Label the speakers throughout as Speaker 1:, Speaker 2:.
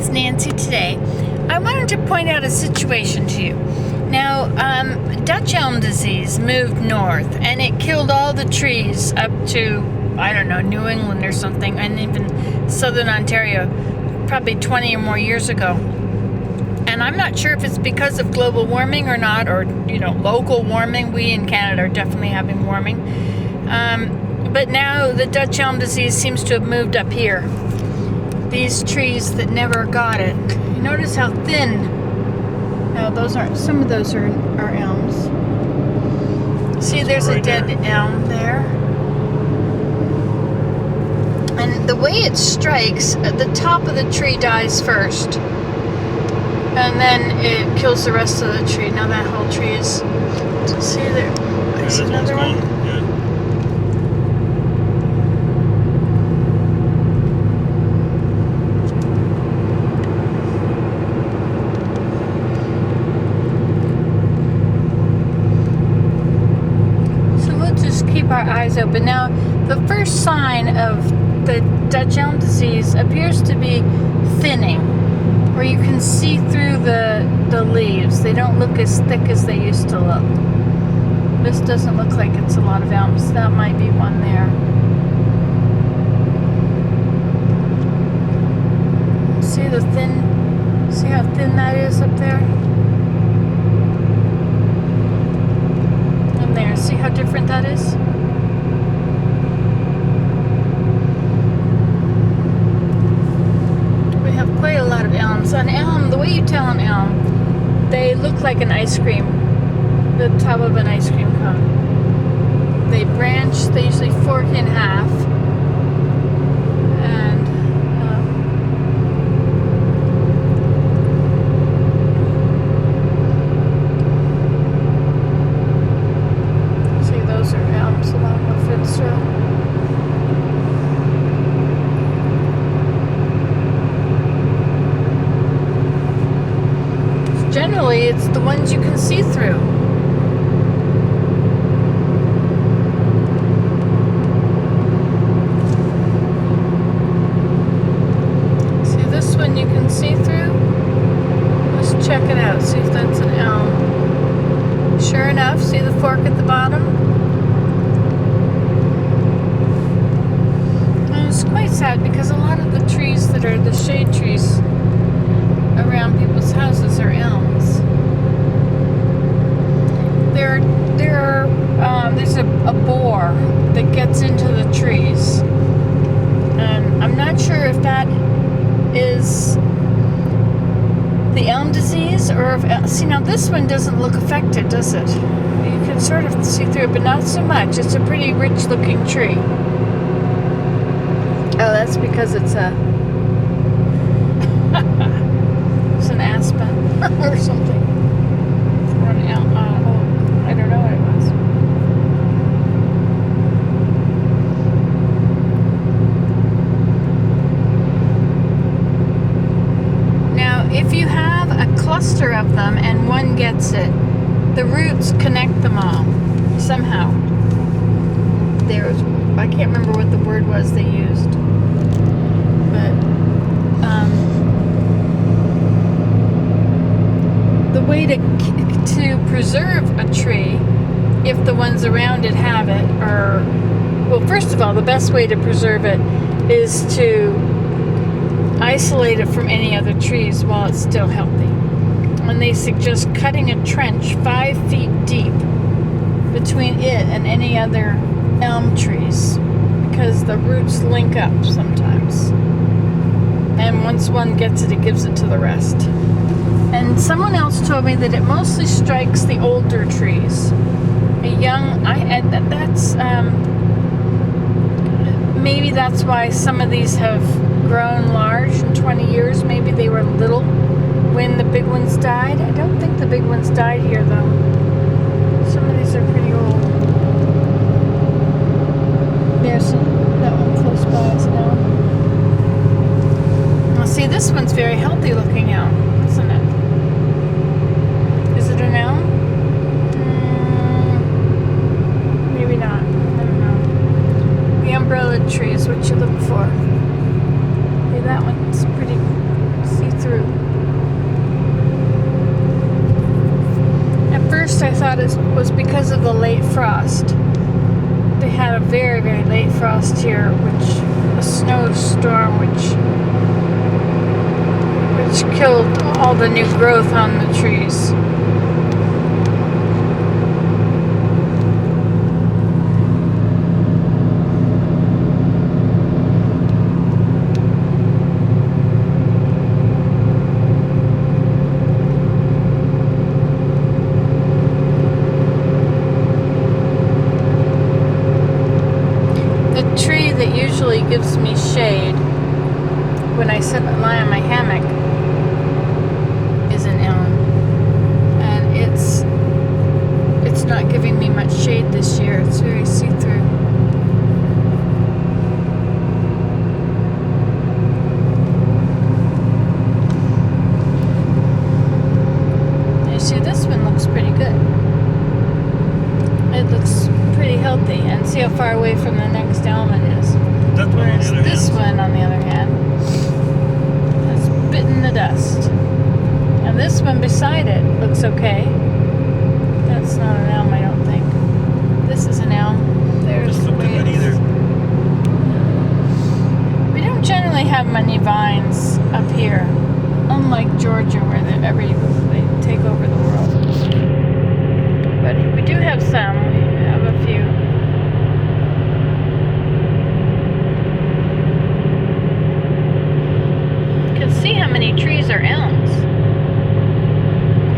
Speaker 1: it's Nancy today. I wanted to point out a situation to you. Now, Dutch elm disease moved north and it killed all the trees up to, I don't know, New England or something, and even southern Ontario, probably 20 or more years ago. And I'm not sure if it's because of global warming or not, or, local warming. We in Canada are definitely having warming. But now the Dutch elm disease seems to have moved up here. These trees that never got it. You notice how thin. Now some of those are elms. See, there's a dead elm there. And the way it strikes, the top of the tree dies first. And then it kills the rest of the tree. Now that whole tree is... See there? There's another one.
Speaker 2: Yeah.
Speaker 1: Keep our eyes open. Now, the first sign of the Dutch elm disease appears to be thinning, where you can see through the leaves. They don't look as thick as they used to look. This doesn't look like it's a lot of elms. That might be one there. See how thin that is up there? And there, see how different that is? We have quite a lot of elms. An elm, the way you tell an elm, they look like an ice cream, the top of an ice cream cone. They branch, they usually fork in half. Generally, it's the ones you can see through. See this one you can see through? Let's check it out, see if that's an elm. Sure enough, see the fork at the bottom? And it's quite sad because a lot of the trees that are the shade trees around people's houses are elms. There's a boar that gets into the trees, and I'm not sure if that is the elm disease or if... See, now this one doesn't look affected, does it? You can sort of see through it, but not so much. It's a pretty rich-looking tree. Oh, that's because it's a... It's an aspen or something. Or an elm. I don't know what it was. Now, if you have a cluster of them and one gets it, the roots connect them all somehow. I can't remember what the word was they used, but the way to preserve a tree, if the ones around it have it, well, first of all, the best way to preserve it is to isolate it from any other trees while it's still healthy. And they suggest cutting a trench 5 feet deep between it and any other elm trees, because the roots link up sometimes. And once one gets it, it gives it to the rest. And someone else told me that it mostly strikes the older trees. Maybe that's why some of these have grown large in 20 years. Maybe they were little when the big ones died. I don't think the big ones died here, though. Some of these are pretty old. There's that one close by us now. Well, see, this one's very healthy looking elm, isn't it? Is it an elm? Maybe not. I don't know. The umbrella tree is what you look for. Okay, that one's pretty see-through. first I thought it was because of the late frost. They had a very, very late frost here, a snowstorm which killed all the new growth on the trees. That usually gives me shade when I sit and lie on my hammock is an elm, and it's not giving me much shade this year. It's very see-through. You see, this one looks pretty good. It looks pretty healthy, and see how far away from the next elm it is. Whereas this one, on the other hand, has bitten the dust. And this one beside it looks okay. That's not an elm, I don't think. This is an elm. There's the way either. We don't generally have many vines up here, unlike Georgia, where they take over the world. But we do have some. We have a few. You can see how many trees are elms.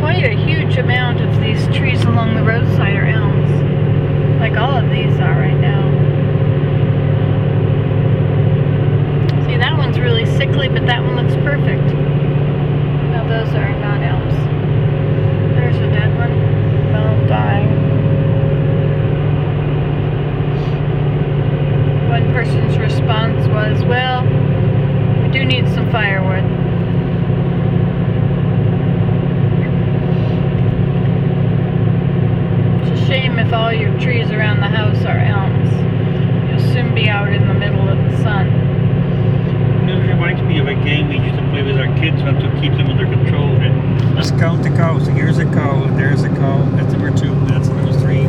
Speaker 1: Quite a huge amount of these trees along the roadside are elms. Like all of these are right now. See, that one's really sickly, but that one looks perfect. Now those are not elms. There's a dead one. Well, dying. One person's response was, well, we do need some firewood. It's a shame if all your trees around the house are elms. You'll soon be out in the middle of the sun.
Speaker 2: It reminds me of a game we used to play with our kids when to keep them under control. Let's count the cows. Here's a cow, there's a cow. That's number 2, that's number 3.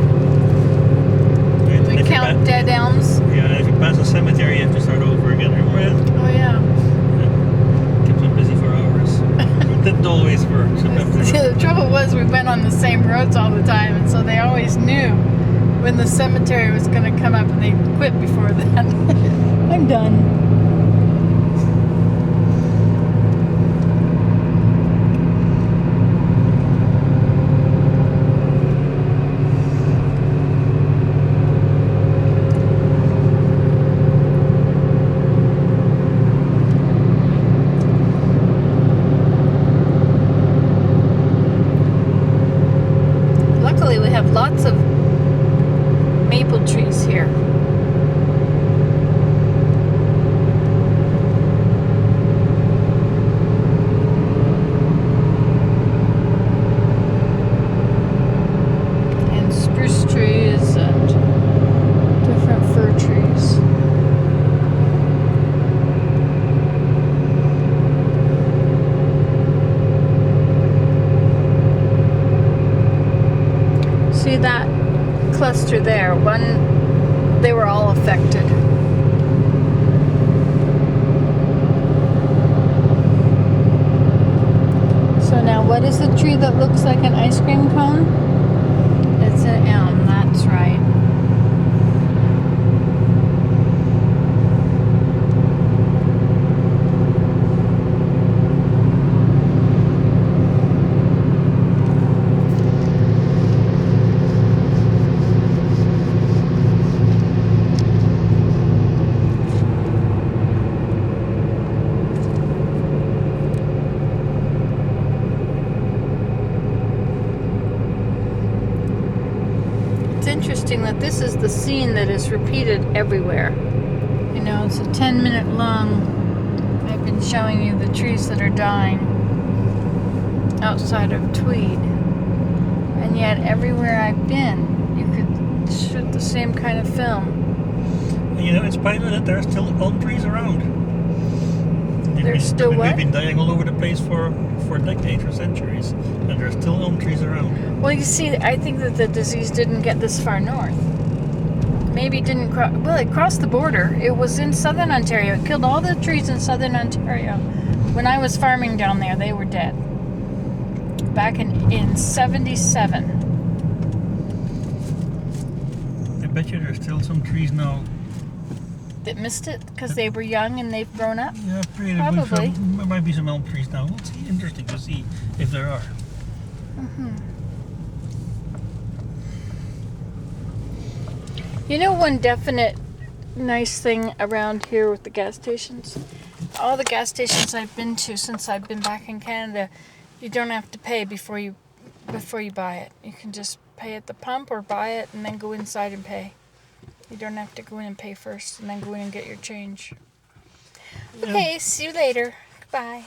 Speaker 1: We count dead elms?
Speaker 2: Yeah, and if you pass a cemetery, you have to start over again. Remember that?
Speaker 1: Oh, yeah.
Speaker 2: Kept them busy for hours. Didn't always work.
Speaker 1: See, the trouble was we went on the same roads all the time, and so they always knew when the cemetery was going to come up, and they quit before that. I'm done. Luckily, we have lots of maple trees here. And spruce trees and different fir trees. See that cluster there? They were all affected. So now, what is the tree that looks like an ice cream cone? It's an elm, that's right. It's interesting that this is the scene that is repeated everywhere. You know, it's a 10-minute long. I've been showing you the trees that are dying outside of Tweed. And yet, everywhere I've been, you could shoot the same kind of film.
Speaker 2: You know, in spite of that, there are still elm trees around.
Speaker 1: They're still what?
Speaker 2: We've been dying all over the place for decades or centuries, and there's still elm trees around.
Speaker 1: Well, you see, I think that the disease didn't get this far north. Maybe it didn't cross. Well, it crossed the border. It was in southern Ontario. It killed all the trees in southern Ontario. When I was farming down there, they were dead. Back in 77.
Speaker 2: I bet you there's still some trees now.
Speaker 1: That missed it because they were young and they've grown up?
Speaker 2: Yeah,
Speaker 1: Probably.
Speaker 2: There might be some elm trees now. It's interesting to see if there are.
Speaker 1: You know, one definite nice thing around here with the gas stations? All the gas stations I've been to since I've been back in Canada, you don't have to pay before you buy it. You can just pay at the pump or buy it and then go inside and pay. You don't have to go in and pay first and then go in and get your change. Okay, see you later. Goodbye.